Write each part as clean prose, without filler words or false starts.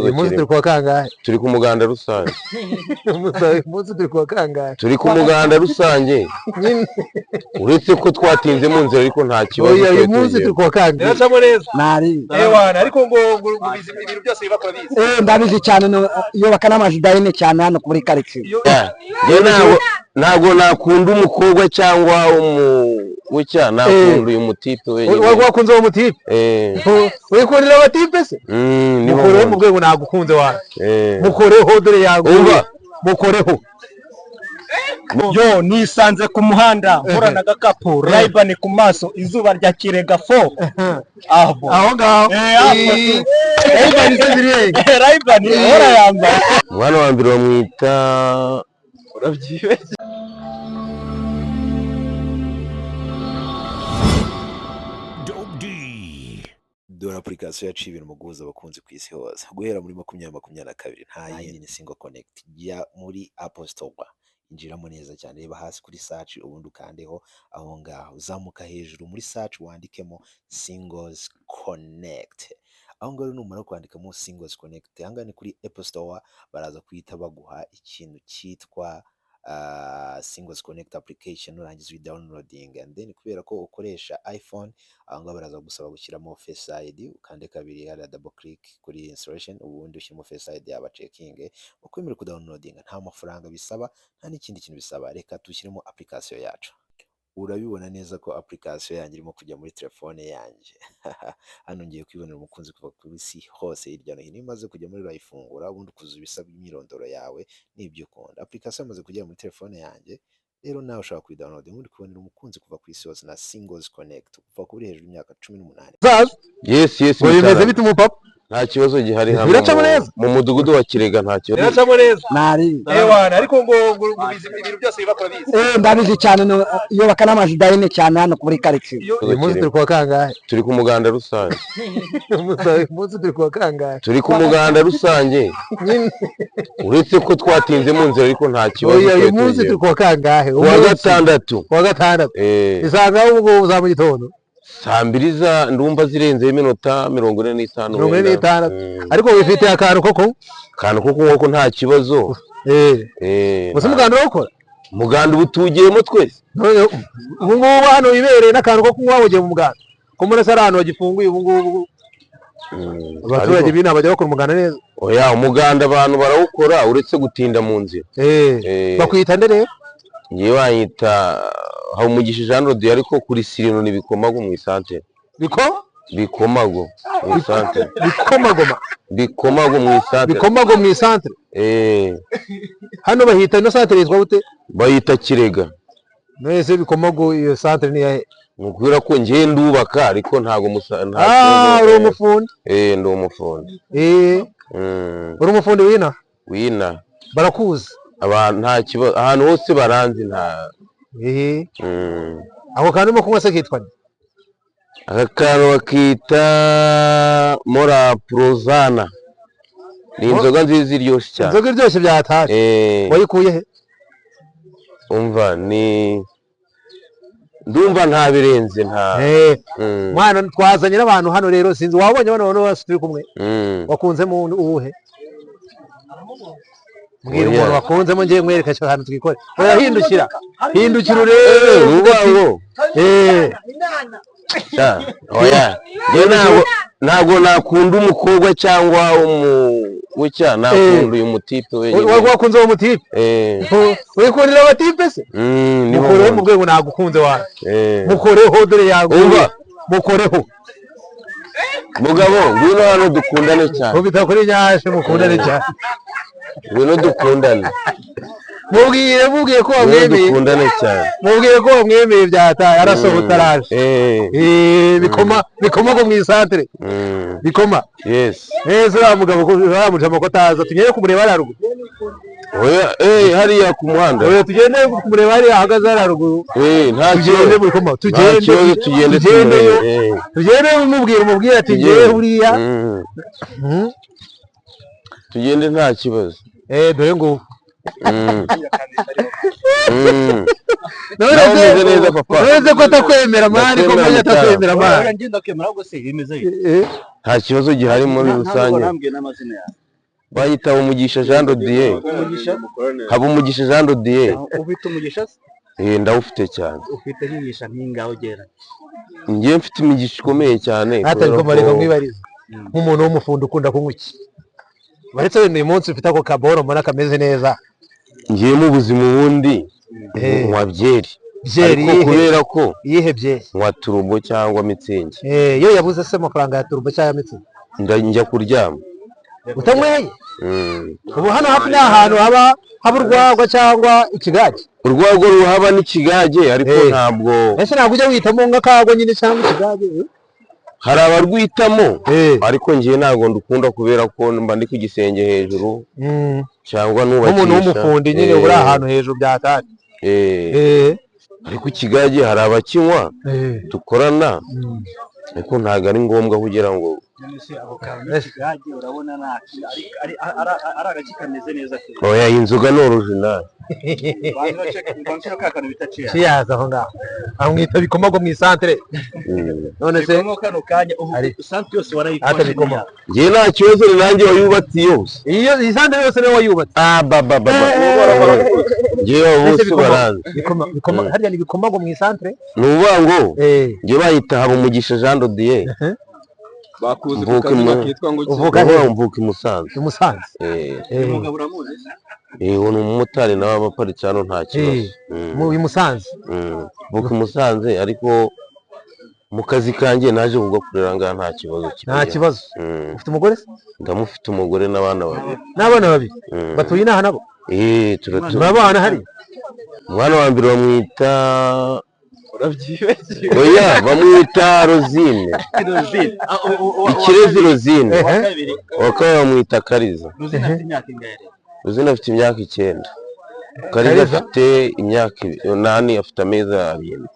uyu munsi turi kuwa kangahe? Turi ku muganda rusange. Uyu munsi turi kuwa kangahe? Turi ku muganda rusange. Uretse ko twatinze mu nzira ariko nta kibazo. Uyu munsi turi kuwa kangahe? Biracamo neza. Nari. Ewana ariko ngo ibintu byose bibakora bizi. Ndabizi cyane iyo bakana amajidayine cyane hano kuri quartier. Ntabwo nakunda umukobwa cyangwa ucya nakunda uyu mutipe wenyine. Wakunze uwo mutipe? Wikundira abatipe se? Mukoreho mu rwego nagukunze wawe. Mukoreho dore yaguye. Mukoreho. Yo nisanze ku muhanda murana gakapo Ray-Ban ku maso izuba rya Kirega 4 aho ngaho Ray-Ban zibiri Ray-Ban ora yamba mwana wa mbere bamwita urabyiwe dore application yaciye ibintu muguza abakunzi ku isi hose guhera muri 2022 nta yindi ni Single Connect ya muri Apple Store. Injiramo neza cyane, reba hasi kuri search ubundi ukandeho aho ngaho, uzamuka hejuru muri search wandikemo Singles Connect. Aho ngaho numara kwandikamo Singles Connect hangane kuri Apple Store baraza kwita baguha ikintu cyitwa Singles Connect application urangiza downloading, and then kubera ko ukoresha iPhone aho ngaho baraza gusaba gushyiramo Face ID ukande kabiri hari double click kuri installation ubundi ushyiramo Face ID yaba checking ukwemera ku downloading, nta mafaranga bisaba nta n'ikindi kintu bisaba. Reka tushyiremo application yacu. Urabibona neza ko application yanjye irimo kujya muri telefone yanjye. Hano ngiye kwibonera umukunzi kuva ku isi hose hirya no hino, imaze kujya muri urayifungura ubundi kuzuza ibisabwa imyirondoro yawe n'ibyo ukunda. Application imaze kujya muri telefone yanjye, rero nawe ushaka kuyidownload ubundi kubonera umukunzi kuva ku isi hose na Singles Connect kuva kuri hejuru y'imyaka 18. Yes bimeze bite umupapa? Nta kibazo gihari hano biracamo neza mu mudugudu wa Kirega, nta kibazo biracamo neza. Nari. Ewana ariko ngo ibintu byose bibakora bizi. Ndabizi cyane iyo bakana amajidayine cyane hano kuri quartier. Uyu munsi turi kuwa kangahe? Turi ku muganda rusange. Uyu munsi turi kuwa kangahe? Turi ku muganda rusange. Uretse ko twatinze mu nzira ariko nta kibazo. Uyu munsi turi kuwa kangahe? Kuwa gatandatu. Kuwa gatandatu. Isanga ubwo za mu gitondo. Saa mbiri ndumva zirenze iminota 45. 45. Ariko wifite akantu koko? Akantu koko nkoko nta kibazo. Gusa muganda ukora? Muganda ubutugiyemo twese. Ubu ngubu hano wibereye n'akantu ko kuwabugiye mu muganda. Ko muri sara hano gifunguye ubu ngubu. Abaturage bina bajya bakora umuganda neza. Oya umuganda abantu barawukora uretse gutinda mu nzira. Bakwita ndere? Ngiye wanyita Habumugisha Jean Rodi ariko kuri Sirino ni Bikomago mu isantere. Bikomago mu isantere. Bikomago mu isantere. Bikomago mu isantere. Hano bahita no santere yitwa gute? Bayita Kirega. Nese Bikomago iyo santere ni yahe? Mukubira ko ngiye ndubaka ariko ntago uri umufundi? Ndi umufundi. Uri umufundi wina. Barakuzi. Abantu nta kibazo ahantu hose baranzi nta. Ako kantu mo kunywa se kitwa ni? Aka kantu bakita Mora Prozana. Ni inzoga nziza iryoshye cyane. Inzoga iryoshye byatashye. Wayikuye he? Umva ni ndumva nta birenze nta. Mwana twazanye n'abantu hano rero sinzi wabonye bano bose turi kumwe. Wakunze mu uwuhe? Mbwira umuntu wakunzemo ngiye mwereka cyo hano twikore. Hindukira urebe ubaho. Oya ntabwo nakunda umukobwa cyangwa ucya nakunda uyu mutipe wenyine. Wakunze uwo mutipe? Wikundira abatipe se? Mukoreho mu rwego nagukunze wawe. Mukoreho dore yaguye. Mukoreho. Mugabo ngwino hano dukundane cyane. Ubita kuri nyashe mukundane cyane. Ngwino dukundane. Mubwiye ko wamwemeye. Dukundane cyane. Mubwiye ko wamwemeye byataye arasohoka araje. Bikomago mu isantere. Bikoma. Yes. Uriya mugabo ko ramujama ko taza tugiye kumureba haruguru. Oya hariya ku muhanda. Oya tugende kumureba hariya ahagaze haruguru. Nta tugende Bikoma. Tugende umubwira ati ngiye uriya. Tugende nta kibazo. Dore ngo neza papa. Ureze ko atakwemera mani ko menya atakwemera mani. Ngenda kwemera ahubwo se bimeze nta kibazo gihari muri rusange. Bayita Umugisha Jean de Dieu. Habumugisha Jean de Dieu. Ufite umugisha se? Ndawufite cyane. Ufite nk'imigisha nk'ingaho ugera? Ngiye mfite imigisha ikomeye cyane. Atari ko mareka mwibariza. Nk'umuntu w'umufundo ukunda kunywa iki? Baretse uyu munsi ufite ako kaboro mbona kameze neza. Ngiye mu buzima ubundi nywa byeri. Ariko kubera ko iyihe byeri? Nywa turbo cyangwa mitsingi. Iyo yabuze se amafaranga ya turbo cyangwa mitsingi? Njya kuryama. Utanyweye? Ubu hano hafi ni ahantu haba urwagwa cyangwa ikigage? Urwagwa ruhaba n'ikigage ariko ntabwo. Ese ntabwo ujya witamo nk'akagwa nyine cyangwa ikigage? Hari abarwitamo ariko ngiye ntabwo ndukunda kubera ko mba ndi ku gisenge hejuru cyangwa nubakisha. Umuntu w'umufundi nyine uri ahantu hejuru byatari. Ariko ikigage hari abakinywa dukorana ariko ntabwo ari ngombwa kugira ngo urabona ari agace kameze neza. Oya inzoga ni original. Kiyaza aho ngaho amwita bikomago mu isantere. None se kano kanya isantere yose warayifashe. Ngiye nta kibazo nanjye wayubatse yose. Iyo isantere yose niwe wayubatse. Ngiye bose baranze. Harya ni bikomago mu isantere? Nuvuga ngo ngiye bayita Habumugisha Jean de Dieu. Bakuze kukazina kitwa ngo mvuka i Musanze. I Musanze. Umugabo uramuzi? Ni umumotari nawe abaparitse hano nta kibazo. Mu Musanze. Mvuka i Musanze ariko mu kazi kanjye naje kugakorera ngaha nta kibazo. Nta kibazo. Ufite umugore se? Ndamufite umugore n'abana babiri. N'abana babiri? Batuye inaha nabo? Turabana hari? Umwana wa mbere bamwita Oya bamwita Rosine. Ikirezi Rosine. Wakaba bamwita Kariza. Rosine afite imyaka 9. Kariza afite imyaka 8, afite amezi 2.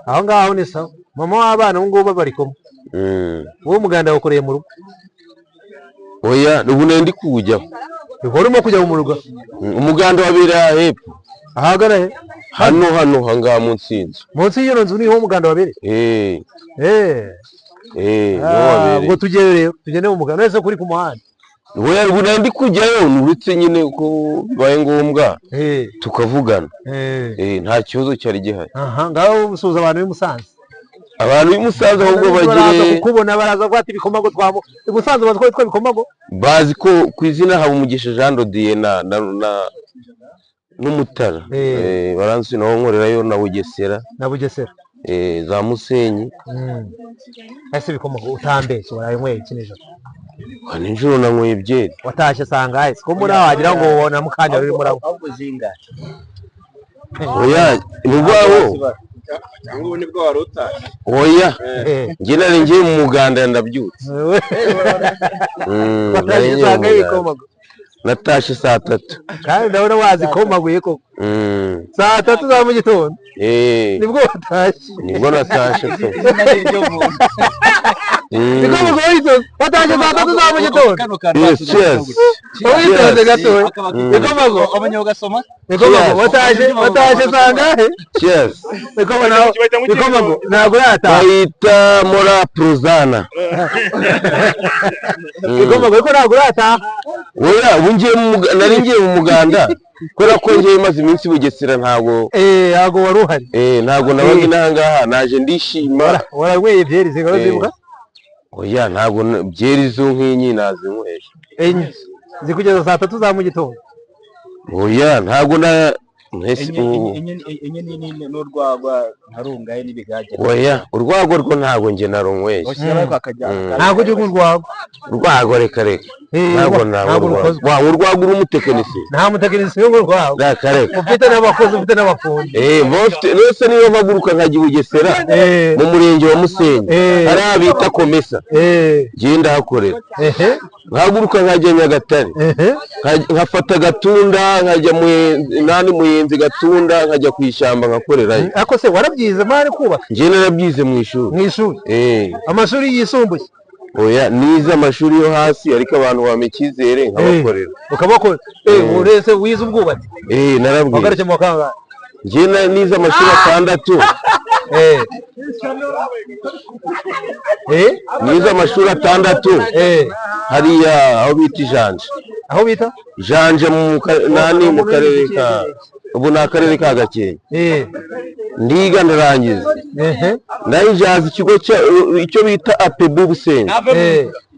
Aho ngaho ni sawa. Mama w'abana ubu ngubu bari kumwe. Wowe umuganda wakoreye mu rugo? Oya ubu ndi kuwujyaho. Urimo kujya mu rugo? Umuganda wabera hepfo. Ahagana he? Hano hangaha munsi y'inzu. Munsi y'iyo nzu niho umuganda wabereye? Ubwo tugende mu muganda wese kuri ku muhanda. Oya ubu ndi kujyayo uretse nyine ko bibaye ngombwa tukavugana. Nta kibazo cyari gihari. Ngaho usuhuza abantu b'i Musanze. Abantu b'i Musanze ahubwo bagire kukubona baraza kwata ibikomago twabo. I Musanze bazi ko bitwa ibikomago? Bazi ko ku izina Habumugisha Jean de Dieu n'Umutara. Baranzi naho nkorerayo na Bugesera. Na Bugesera. Za Musenyi. Ese ibikomago utambeshye warayinyweye kinijoro? Nijoro nanyweye byeri. Watashye sangahe? Ko muri wagira ngo ubona mukanya ruri muri ahubwo zingahe? Oya nubwo cyangwa ubu nibwo wari utashye? Oya njye nari ngiye mu muganda ndabyutse. Watashye sangahe ibikomago? Natashye saa 3. Kandi ndabona wazikomaguye koko. Saa 3 za mu gitondo? Nibwo watashye? Nibwo natashye pe. Bikomago watashye saa 3 za mu gitondo? Yes. Witonze gatoya. Bikomago abanye ugasoma? Bikomago watashye sangahe? Yes. Bikomago ntabwo yataha. Bayita Mora Prozana. Bikomago ko ntabwo yataha. Oya nari ngiye mu muganda kubera ko ngiye maze iminsi Bugesera ntabwo wari uhari. Ntabwo nabaga inahangaha naje ndishima. Waranyweye byeri zingaro zibuka? Oya ntabwo byeri zo nk'inyi nazinyweye. Zikugeza saa 3 za mu gitondo? Oya ntabwo enye n'urwagwa ntarungaye n'ibigage. Oya urwagwa rwo ntabwo nge naronyweye. Ntabwo ujye urwagwa? Urwagwa reka ntabwo urwagwa uri umutekinisiye. Nta mutekinisiye w'urwagwa? Reka ufite n'abakozi ufite n'abafundi. Nose niyo mpaguruka nkajya i Bugesera mu murenge wa Musenyi hari abita Komesa ngiye ndahakorera. Nkahaguruka nkajya Nyagatare nkafata Gatunda nkajya Muyenzi Gatunda nkajya ku ishyamba nkakorerayo. Ako se warabyize mari kubaka? Ngiye narabyize mu ishuri. Mu ishuri? Amashuri yisumbuye? Oya nize amashuri yo hasi ariko abantu bampa icyizere nkabakorera. Ukabakora? Urese wize ubwubatsi? Narabwiye. Wagarutse mu kangahe? Ngiye nize amashuri 6. nize amashuri 6 hariya aho bita Ijanja. Aho bita Ijanja mu karere ka ubu ni akarere ka Gakenke. Ndiga ndarangiza. Ndayijaza ikigo icyo bita APB Busenyi.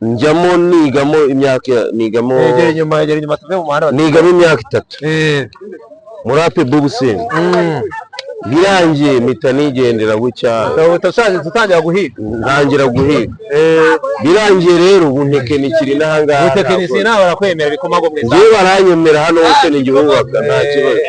Njyamo nigamo imyaka nigamo inyuma tuve mu muhanda nigamo imyaka 3 muri APB Busenyi. Birangiye mpita nigendera gucya tutangira guhiga ntangira guhiga. Birangiye rero ubu ntekenikiri n'ahangaha utekinisi nawe barakwemera bikomago mwe ngiye baranyemera hano hose ni ngiye ubaka nta kibazo.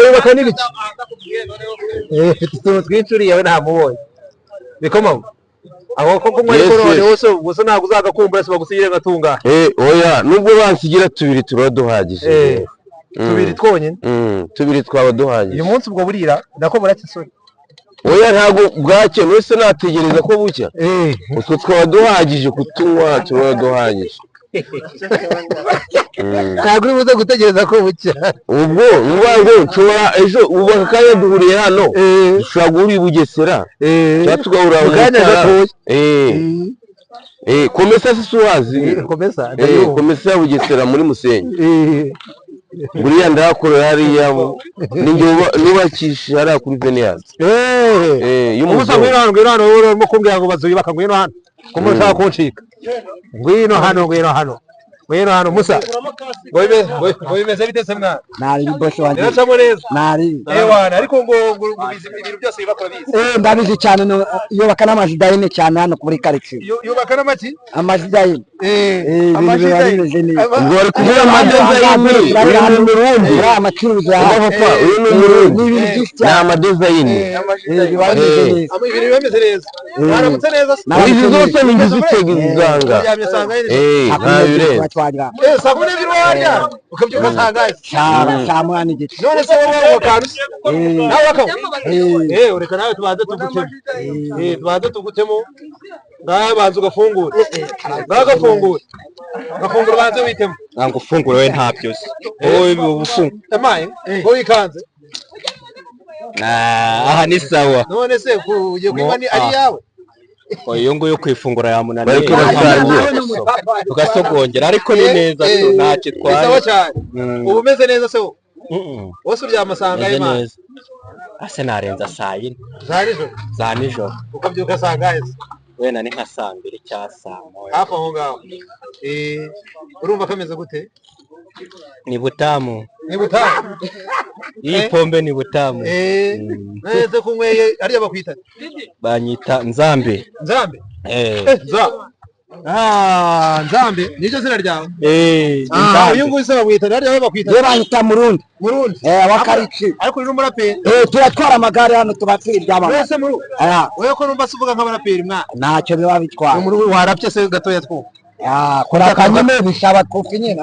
yubaka n'ibiki twinshuriye we ntamubonye bikomago aho koko mwari korone wose gusa ntabwo uzagakumbura se bagusigire gatunga oya nubwo bansigira 2 turaduhagije 2 twonyine 2 twaba duhagije uyu munsi ubwo burira nako burake sori oya ntabwo bwacye wese nategereza ko bucya utwo twaba duhagije kutunywa turaduhagije. ntabwo uri buze gutegereza ko bucya ubwo ngo nshobora ejo ubu akanya duhuriye hano dushobora guhura i Bugesera cyangwa tugahura mu Mutara. Komesa sisuwazi komesa ya Bugesera muri Musenyi buriya ndahakorera hariya nubakisha hariya kuri Veniyasi. umusa ngwino hano urimo kumbwira ngo bazuyubaka ngwino hano kumushaka kuncika ngwino hano musa ngo bimeze bite se mwana nari bosho wanje biracamo neza nari ewana ariko ngo ibintu byose bibakora bize ndabizi cyane yubaka n'amajidayine cyane hano kuri quartier yubaka n'amaki amajidayine amajidayine ngo ari kuvuga amadezayine mu Burundi amacuruzi papa uyu ni Burundi ni amadezayine ibintu bimeze neza baramutse neza izi zose ni ngizitega ntabire sabune birwanya ukabyuka sangaye cyamwana igice none se wowe wakanu nawe wakawe ureka nawe tubanze tugutemo ngaho banze ugafungura gafungura banze witemo ntabwo ufungura we nta byose wowe ubufungu emaye ngo wikanze aha ni sawa none se ugiye kwiba ni ari yawe iyo nguyo kwifungura yamunaniye tugasogongera ariko ni neza ntacyo twaye sawa cyane ubu umeze neza se wose uryama sangaye imana ase narenza saa 4 za nijoro ukabyuka sangaye wena ni nka saa 2 cyangwa saa 1 hafi aho ngaho urumva kameze gute ni butamu iyi pombe ni butamu neze kunyweye ariya bakwita banyita nzambe nzambe nicyo zina ryawe uyu nguyu se bamwita ariya bakwita banyita Murundi wakariki ariko uri n'umuraperi turatwara amagare hano tubatwira ibyamamare wese muri wewe ko numva suvuga nk'abaraperi mwana ntacyo biba bitwara warapye se gatoya twumva kora kanyine bisaba kofi nyine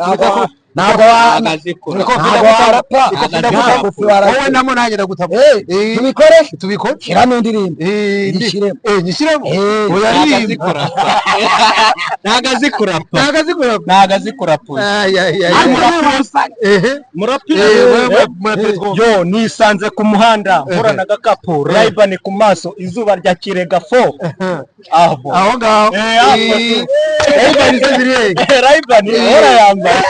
ntabwo warapa wowe namo nanjye ndagutamo tubikore shyiramo indirimbo nyishyiremo ntago azikurapa yo nisanze ku muhanda mpura na gakapu Ray-Ban ku maso izuba rya Kirega 4 aho ngaho Ray-Ban ora yambaye